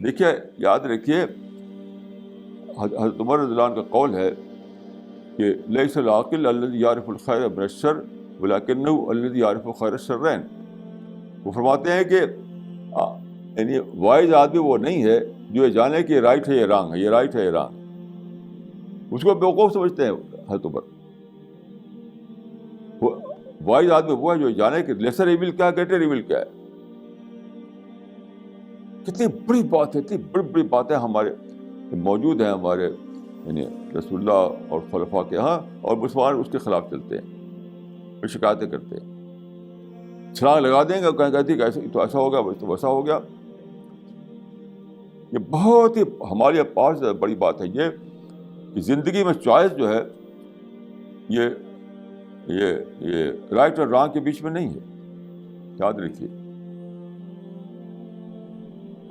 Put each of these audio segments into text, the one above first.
دیکھیے یاد رکھیے حضرت عمر رضی اللہ عنہ کا قول ہے کہ لیس العاقل الذی یعرف الخیر من الشر ولکنہ الذی یعرف خیر الشرین. وہ فرماتے ہیں کہ یعنی وائز آدمی وہ نہیں ہے جو یہ جانے کہ یہ رائٹ ہے یہ رانگ ہے، یہ رائٹ ہے یہ رانگ. اس کو بیوقوف سمجھتے ہیں حضرت عمر. وائز آدمی وہ ہے جو جانے کہ لیسر ایول کیا ہے، گریٹر ایول کیا ہے. کتنی بڑی بات ہے، اتنی بڑی بڑی باتیں ہمارے موجود ہیں ہمارے یعنی رسول اللہ اور خلفاء کے ہاں، اور مسلمان اس کے خلاف چلتے ہیں، شکایتیں کرتے ہیں، چھلانگ لگا دیں گے، کہیں کہتی کہ تو ایسا ہو گیا تو ویسا ہو گیا. یہ بہت ہی ہمارے پاس بڑی بات ہے یہ کہ زندگی میں چوائس جو ہے یہ رائٹ اور رانگ کے بیچ میں نہیں ہے. یاد رکھیے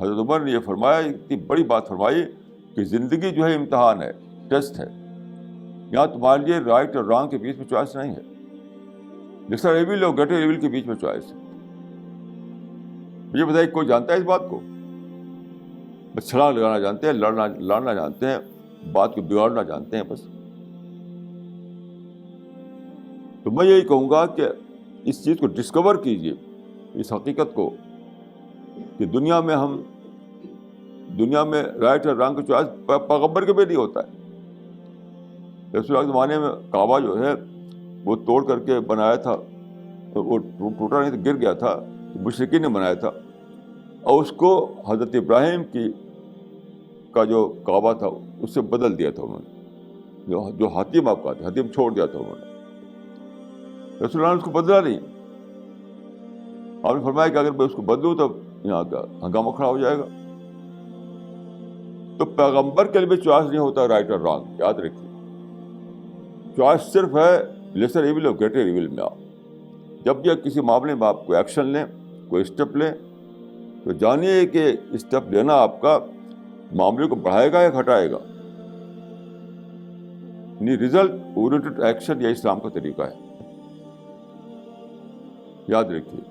حضرت عمر نے یہ فرمایا، اتنی بڑی بات فرمائی کہ زندگی جو ہے امتحان ہے، ٹیسٹ ہے. یہاں تمہارے لیے رائٹ اور رانگ کے بیچ میں چوائس نہیں ہے. لیسر ایول اور گریٹر ایول کے بیچ میں چوائس ہے. مجھے بتائیے کوئی جانتا ہے اس بات کو؟ بس چھلانگ لگانا جانتے ہیں، لڑنا جانتے ہیں، بات کو بگاڑنا جانتے ہیں بس. تو میں یہی کہوں گا کہ اس چیز کو ڈسکور کیجیے، اس حقیقت کو کہ دنیا میں رائٹ اور رانگ کا چوائس پیغمبر کے بھی نہیں ہوتا ہے. رسول اللہ کے زمانے میں کعبہ جو ہے وہ توڑ کر کے بنایا تھا، وہ ٹوٹا نہیں تو گر گیا تھا، مشرکین نے بنایا تھا، اور اس کو حضرت ابراہیم کا جو کعبہ تھا اس سے بدل دیا تھا انہوں نے. جو حتیم آپ کہتے ہیں، حتیم چھوڑ دیا تھا انہوں نے. رسول اللہ نے اس کو بدلا نہیں. آپ نے فرمایا کہ اگر میں اس کو بدلوں تو یہاں کا ہنگامہ کھڑا ہو جائے گا. تو پیغمبر کے لیے بھی چوائس نہیں ہوتا رائٹ اور رانگ. یاد رکھیے چوائس صرف ہے لیسر ایول اور گریٹر ایول میں. آپ جب بھی کسی معاملے میں آپ کو ایکشن لیں، کوئی اسٹیپ لیں، تو جانیے کہ اسٹیپ لینا آپ کا معاملے کو بڑھائے گا یا گھٹائے گا. یعنی ریزلٹ اورینٹڈ ایکشن یہ اسلام کا طریقہ ہے. یاد رکھیے.